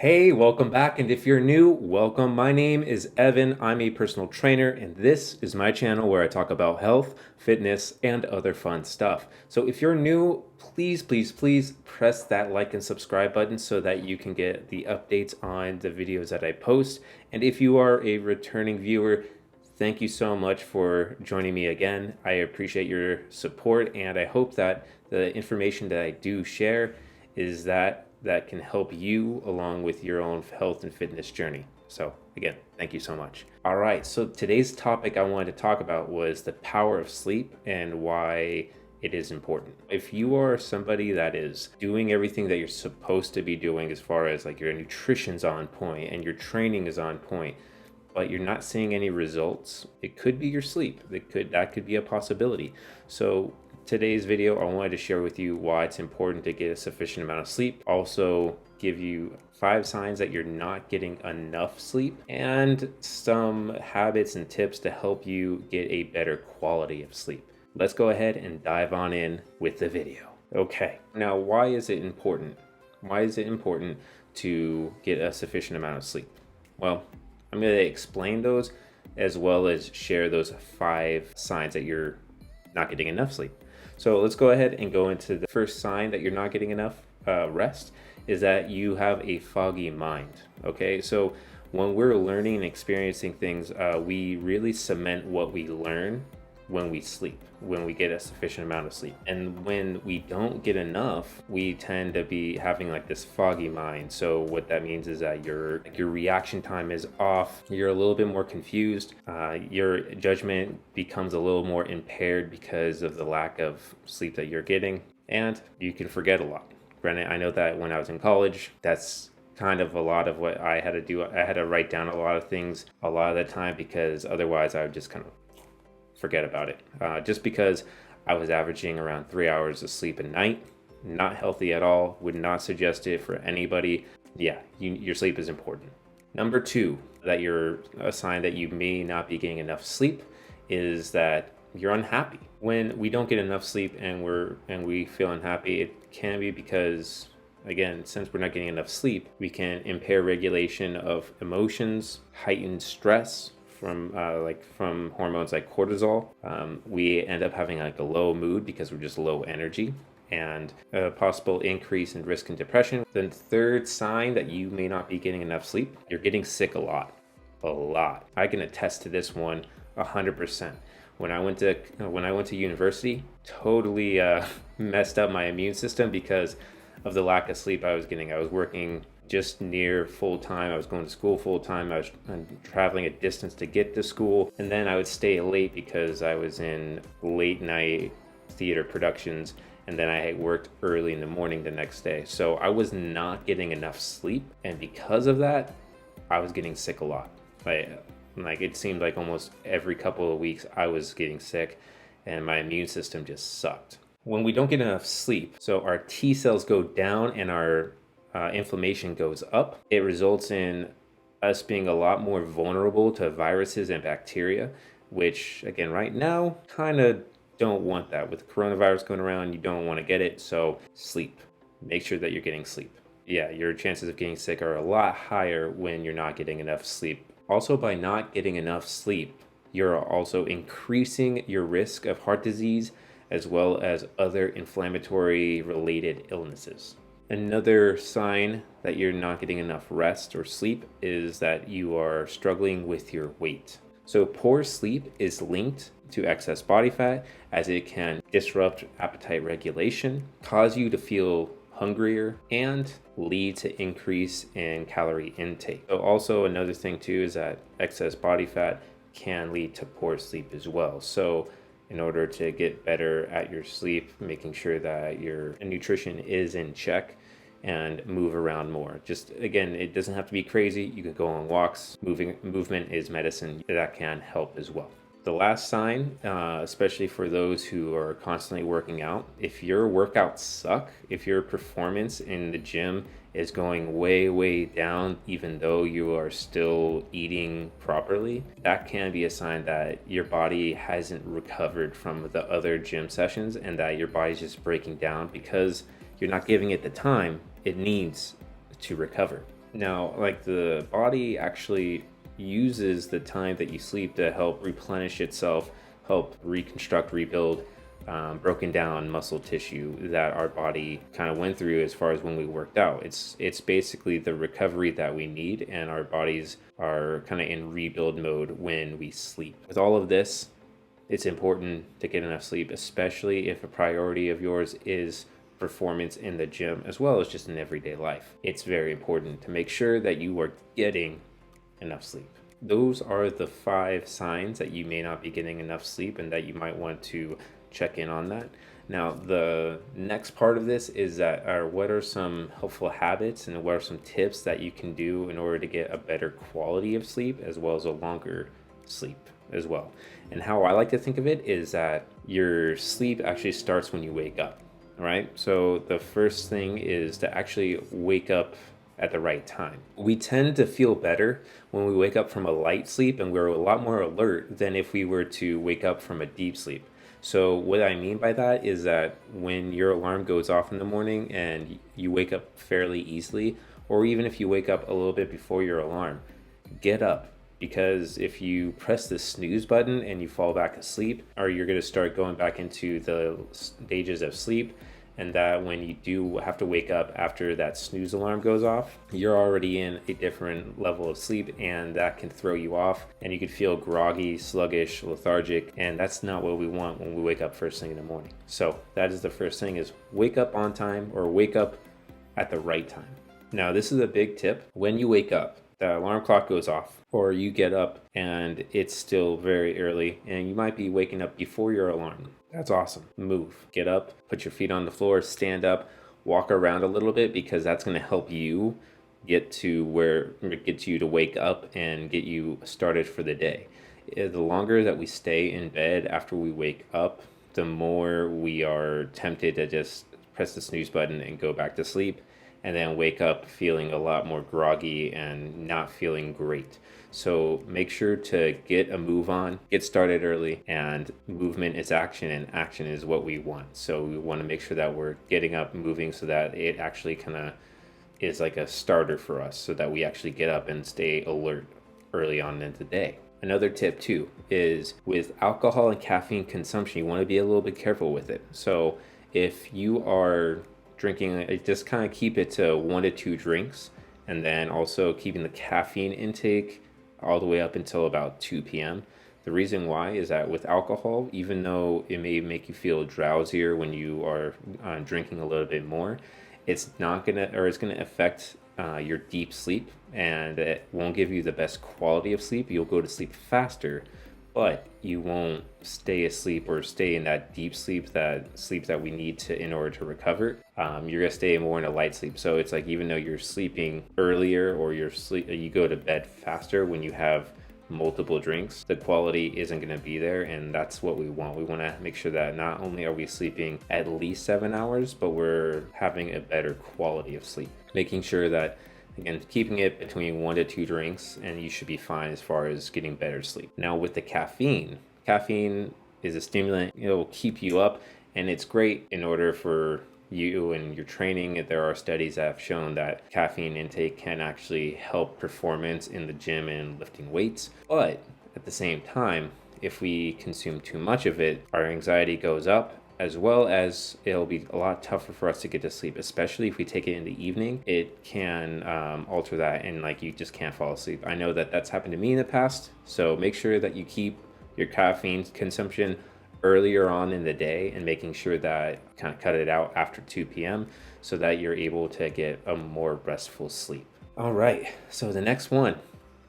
Hey, welcome back. And if you're new, welcome. My name is Evan. I'm a personal trainer, and this is my channel where I talk about health, fitness, and other fun stuff. So if you're new, please press that like and subscribe button so that you can get the updates on the videos that I post. And if you are a returning viewer, thank you so much for joining me again. I appreciate your support, and I hope that the information that I do share is that can help you along with your own health and fitness journey. So again, thank you so much. All right, so today's topic I wanted to talk about was the power of sleep and why it is important. If you are somebody that is doing everything that you're supposed to be doing as far as like your nutrition's on point and your training is on point, but you're not seeing any results, it could be your sleep. That could be a possibility. So today's video, I wanted to share with you why it's important to get a sufficient amount of sleep. Also give you 5 signs that you're not getting enough sleep and some habits and tips to help you get a better quality of sleep. Let's go ahead and dive on in with the video. Okay, now why is it important? Why is it important to get a sufficient amount of sleep? Well, I'm going to explain those as well as share those 5 signs that you're not getting enough sleep. So let's go ahead and go into the first sign that you're not getting enough rest is that you have a foggy mind. Okay, so when we're learning and experiencing things, we really cement what we learn when we sleep, when we get a sufficient amount of sleep. And when we don't get enough, we tend to be having like this foggy mind. So what that means is that your reaction time is off, you're a little bit more confused, your judgment becomes a little more impaired because of the lack of sleep that you're getting, and you can forget a lot. Granted, I know that when I was in college, that's kind of a lot of what I had to do. I had to write down a lot of things a lot of the time because otherwise I would just kind of forget about it. Just because I was averaging around 3 hours of sleep a night, not healthy at all, would not suggest it for anybody. Yeah, your sleep is important. Number 2, that you're a sign that you may not be getting enough sleep is that you're unhappy. When we don't get enough sleep and we feel unhappy, it can be because, again, since we're not getting enough sleep, we can impair regulation of emotions, heightened stress, from hormones like cortisol. We end up having like a low mood because we're just low energy, and a possible increase in risk in depression. The third sign that you may not be getting enough sleep, you're getting sick a lot. I can attest to this one 100%. When I went to university, totally messed up my immune system because of the lack of sleep I was getting. I was working just near full time. I was going to school full time. I was traveling a distance to get to school, and then I would stay late because I was in late night theater productions, and then I worked early in the morning the next day. So I was not getting enough sleep, and because of that, I was getting sick a lot. Like it seemed like almost every couple of weeks I was getting sick, and my immune system just sucked. When we don't get enough sleep, so our T cells go down and our inflammation goes up, it results in us being a lot more vulnerable to viruses and bacteria, which again, right now, kind of don't want that. With coronavirus going around, you don't want to get it. So sleep, make sure that you're getting sleep. Yeah, your chances of getting sick are a lot higher when you're not getting enough sleep. Also, by not getting enough sleep, you're also increasing your risk of heart disease as well as other inflammatory related illnesses. Another sign that you're not getting enough rest or sleep is that you are struggling with your weight. So poor sleep is linked to excess body fat, as it can disrupt appetite regulation, cause you to feel hungrier, and lead to increase in calorie intake. So also another thing too is that excess body fat can lead to poor sleep as well. So in order to get better at your sleep, making sure that your nutrition is in check and move around more. Just again, it doesn't have to be crazy. You can go on walks. Movement is medicine. That can help as well. The last sign, especially for those who are constantly working out, if your workouts suck, if your performance in the gym is going way down, even though you are still eating properly, that can be a sign that your body hasn't recovered from the other gym sessions and that your body's just breaking down because you're not giving it the time it needs to recover. Now, like the body actually uses the time that you sleep to help replenish itself, help reconstruct, rebuild broken down muscle tissue that our body kind of went through as far as when we worked out. It's basically the recovery that we need, and our bodies are kind of in rebuild mode when we sleep. With all of this, it's important to get enough sleep, especially if a priority of yours is performance in the gym as well as just in everyday life. It's very important to make sure that you are getting enough sleep. Those are the 5 signs that you may not be getting enough sleep and that you might want to check in on that. Now, the next part of this is that what are some helpful habits and what are some tips that you can do in order to get a better quality of sleep as well as a longer sleep as well. And how I like to think of it is that your sleep actually starts when you wake up, right? So the first thing is to actually wake up at the right time. We tend to feel better when we wake up from a light sleep, and we're a lot more alert than if we were to wake up from a deep sleep. So what I mean by that is that when your alarm goes off in the morning and you wake up fairly easily, or even if you wake up a little bit before your alarm, get up. Because if you press the snooze button and you fall back asleep, or you're going to start going back into the stages of sleep, and that when you do have to wake up after that snooze alarm goes off, you're already in a different level of sleep, and that can throw you off, and you could feel groggy, sluggish, lethargic, and that's not what we want when we wake up first thing in the morning. So that is the first thing, is wake up on time, or wake up at the right time. Now, this is a big tip. When you wake up, the alarm clock goes off, or you get up and it's still very early and you might be waking up before your alarm. That's awesome. Move, get up, put your feet on the floor, stand up, walk around a little bit, because that's going to help you get you to wake up and get you started for the day. The longer that we stay in bed after we wake up, the more we are tempted to just press the snooze button and go back to sleep, and then wake up feeling a lot more groggy and not feeling great. So make sure to get a move on, get started early, and movement is action, and action is what we want. So we want to make sure that we're getting up, moving, so that it actually kind of is like a starter for us, so that we actually get up and stay alert early on in the day. Another tip too is with alcohol and caffeine consumption, you want to be a little bit careful with it. So if you are drinking, just kind of keep it to 1 to 2 drinks, and then also keeping the caffeine intake all the way up until about 2 p.m. The reason why is that with alcohol, even though it may make you feel drowsier when you are drinking a little bit more, it's gonna affect your deep sleep, and it won't give you the best quality of sleep. You'll go to sleep faster, but you won't stay asleep or stay in that deep sleep that we need to in order to recover. You're gonna stay more in a light sleep. So it's like, even though you're sleeping earlier, or you go to bed faster when you have multiple drinks, the quality isn't gonna be there, and that's what we want. We want to make sure that not only are we sleeping at least 7 hours, but we're having a better quality of sleep. Making sure that, again, keeping it between 1 to 2 drinks, and you should be fine as far as getting better sleep. Now, with the caffeine is a stimulant. It'll keep you up, and it's great in order for you and your training. There are studies that have shown that caffeine intake can actually help performance in the gym and lifting weights. But at the same time, if we consume too much of it, our anxiety goes up, as well as it'll be a lot tougher for us to get to sleep, especially if we take it in the evening. It can alter that, and you just can't fall asleep. I know that that's happened to me in the past, so make sure that you keep your caffeine consumption earlier on in the day, and making sure that kind of cut it out after 2 p.m. so that you're able to get a more restful sleep. All right, so the next one,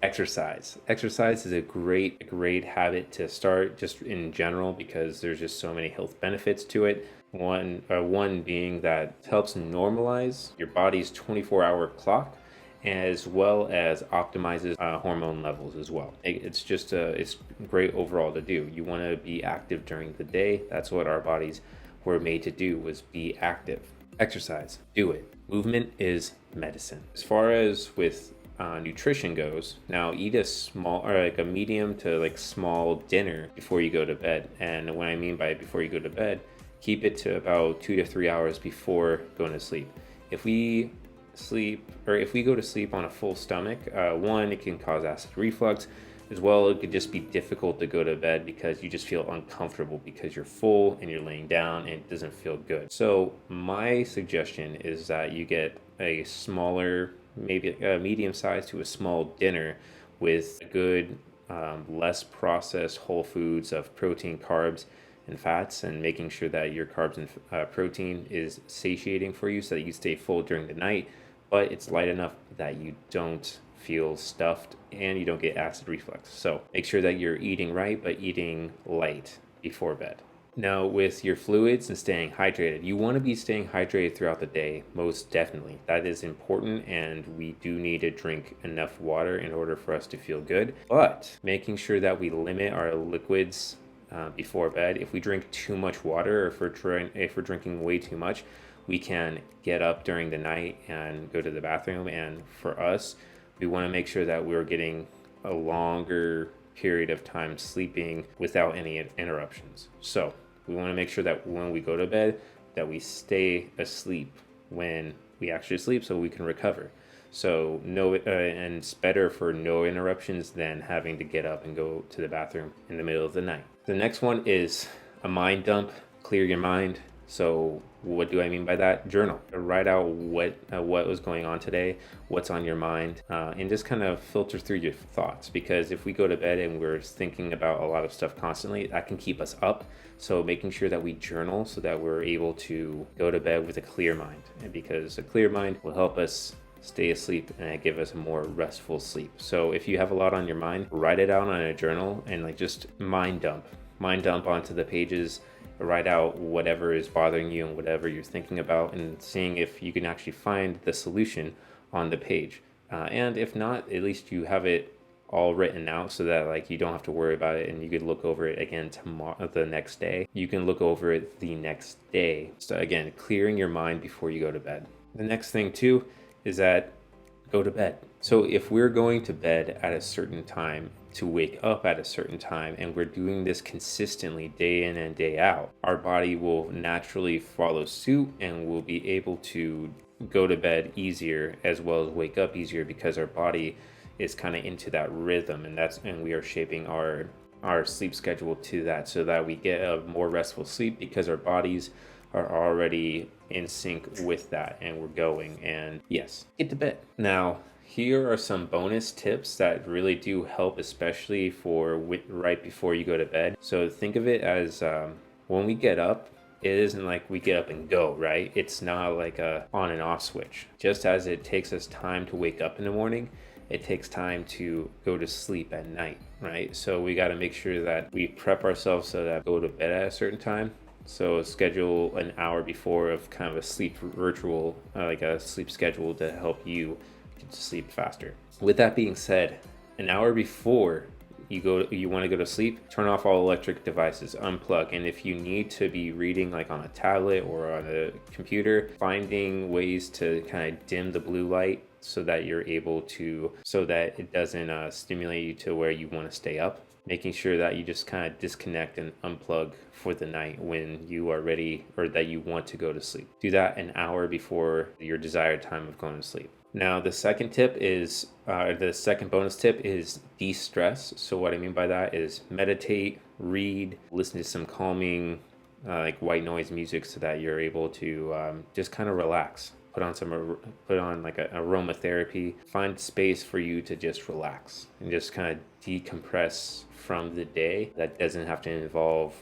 exercise. Exercise is a great habit to start, just in general, because there's just so many health benefits to it. One being that it helps normalize your body's 24-hour clock, as well as optimizes hormone levels as well. It's great overall to do. You want to be active during the day. That's what our bodies were made to do, was be active. Exercise, do it. Movement is medicine. As far as with nutrition goes, now eat a small, or a medium to small dinner before you go to bed. And what I mean by before you go to bed, keep it to about 2 to 3 hours before going to sleep. If we sleep, or if we go to sleep on a full stomach, one, it can cause acid reflux. As well, it could just be difficult to go to bed because you just feel uncomfortable because you're full and you're laying down and it doesn't feel good. So my suggestion is that you get a smaller, maybe a medium size to a small dinner with good, less processed whole foods of protein, carbs, and fats, and making sure that your carbs and protein is satiating for you so that you stay full during the night, but it's light enough that you don't feel stuffed and you don't get acid reflux. So make sure that you're eating right, but eating light before bed. Now, with your fluids and staying hydrated, you want to be staying hydrated throughout the day, most definitely. That is important, and we do need to drink enough water in order for us to feel good. But making sure that we limit our liquids before bed. If we drink too much water, or if we're drinking way too much, we can get up during the night and go to the bathroom. And for us, we want to make sure that we're getting a longer period of time sleeping without any interruptions. So we want to make sure that when we go to bed, that we stay asleep when we actually sleep so we can recover. So and it's better for no interruptions than having to get up and go to the bathroom in the middle of the night. The next one is a mind dump. Clear your mind. So what do I mean by that? Journal. Write out what was going on today, what's on your mind, and just kind of filter through your thoughts. Because if we go to bed and we're thinking about a lot of stuff constantly, that can keep us up. So making sure that we journal so that we're able to go to bed with a clear mind. And because a clear mind will help us stay asleep and give us a more restful sleep. So if you have a lot on your mind, write it out on a journal and just mind dump onto the pages. Write out whatever is bothering you and whatever you're thinking about, and seeing if you can actually find the solution on the page. And if not, at least you have it all written out so that you don't have to worry about it, and you could look over it again tomorrow, the next day. You can look over it the next day. So again, clearing your mind before you go to bed. The next thing too is that go to bed. So if we're going to bed at a certain time to wake up at a certain time, and we're doing this consistently day in and day out, our body will naturally follow suit and we'll be able to go to bed easier as well as wake up easier, because our body is kind of into that rhythm, and we are shaping our sleep schedule to that, so that we get a more restful sleep because our bodies are already in sync with that, and we're going. And yes, get to bed. Now, here are some bonus tips that really do help, especially for right before you go to bed. So think of it as when we get up, it isn't like we get up and go, right? It's not like a on and off switch. Just as it takes us time to wake up in the morning, it takes time to go to sleep at night, right? So we got to make sure that we prep ourselves so that we go to bed at a certain time. So schedule an hour before of kind of a sleep ritual, like a sleep schedule to help you get to sleep faster. With that being said, an hour before you want to go to sleep, turn off all electric devices, unplug. And if you need to be reading on a tablet or on a computer, finding ways to kind of dim the blue light so that it doesn't stimulate you to where you want to stay up. Making sure that you just kind of disconnect and unplug for the night when you are ready, or that you want to go to sleep. Do that an hour before your desired time of going to sleep. Now, the second bonus tip is de-stress. So what I mean by that is meditate, read, listen to some calming, white noise music, so that you're able to just kind of relax. Put on aromatherapy. Find space for you to just relax and just kind of decompress from the day. That doesn't have to involve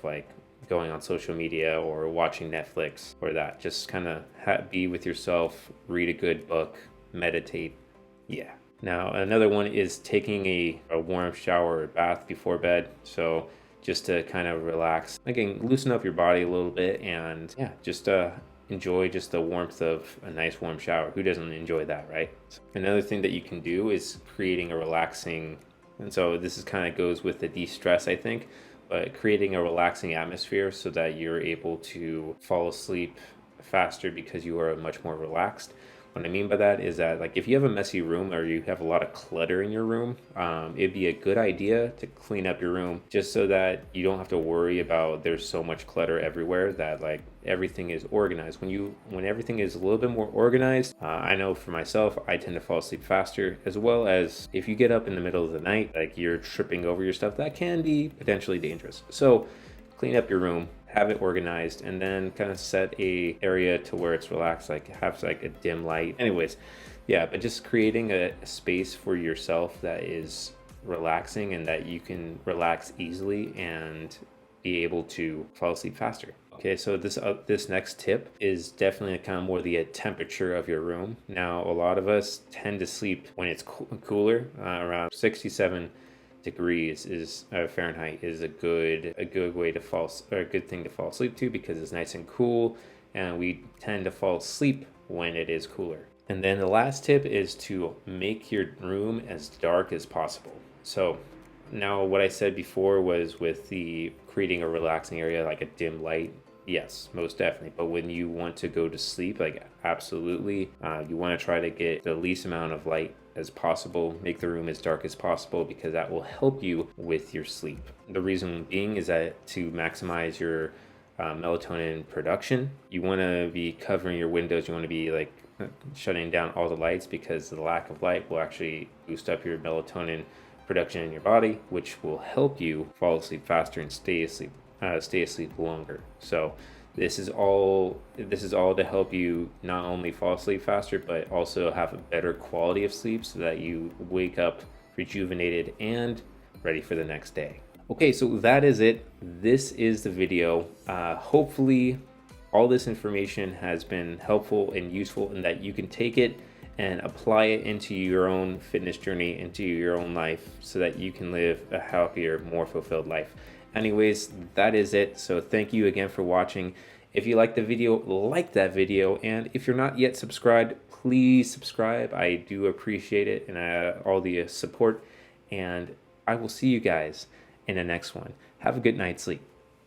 going on social media or watching Netflix or that. Just kind of be with yourself, read a good book, meditate. Yeah. Now, another one is taking a warm shower or bath before bed. So just to kind of relax, again, loosen up your body a little bit, and just enjoy just the warmth of a nice warm shower. Who doesn't enjoy that, right? Another thing that you can do is creating a relaxing, and so this is kind of goes with the de-stress, I think, but creating a relaxing atmosphere so that you're able to fall asleep faster because you are much more relaxed, What I mean by that is that, like, if you have a messy room or you have a lot of clutter in your room, it'd be a good idea to clean up your room just so that you don't have to worry about there's so much clutter everywhere that like everything is organized. When everything is a little bit more organized, I know for myself, I tend to fall asleep faster, as well as if you get up in the middle of the night, like you're tripping over your stuff, that can be potentially dangerous. So clean up your room, have it organized, and then kind of set a area to where it's relaxed, like have like a dim light. Anyways, yeah, but just creating a space for yourself that is relaxing and that you can relax easily and be able to fall asleep faster. Okay, so this next tip is definitely kind of more the temperature of your room. Now, a lot of us tend to sleep when it's cooler, around 67 degrees is Fahrenheit is a good way to a good thing to fall asleep to, because it's nice and cool, and we tend to fall asleep when it is cooler. And then the last tip is to make your room as dark as possible. So now what I said before was with the creating a relaxing area, like a dim light. Yes, most definitely. But when you want to go to sleep, like absolutely, you want to try to get the least amount of light as possible, make the room as dark as possible, because that will help you with your sleep. The reason being is that to maximize your melatonin production, you want to be covering your windows, you want to be like shutting down all the lights, because the lack of light will actually boost up your melatonin production in your body, which will help you fall asleep faster and stay asleep longer. So this is all to help you not only fall asleep faster, but also have a better quality of sleep so that you wake up rejuvenated and ready for the next day. Okay, so that is it. This is the video. Hopefully all this information has been helpful and useful, and that you can take it and apply it into your own fitness journey, into your own life, so that you can live a happier, more fulfilled life. Anyways, that is it. So thank you again for watching. If you like the video, like that video. And if you're not yet subscribed, please subscribe. I do appreciate it, and all the support. And I will see you guys in the next one. Have a good night's sleep.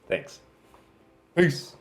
Thanks. Peace.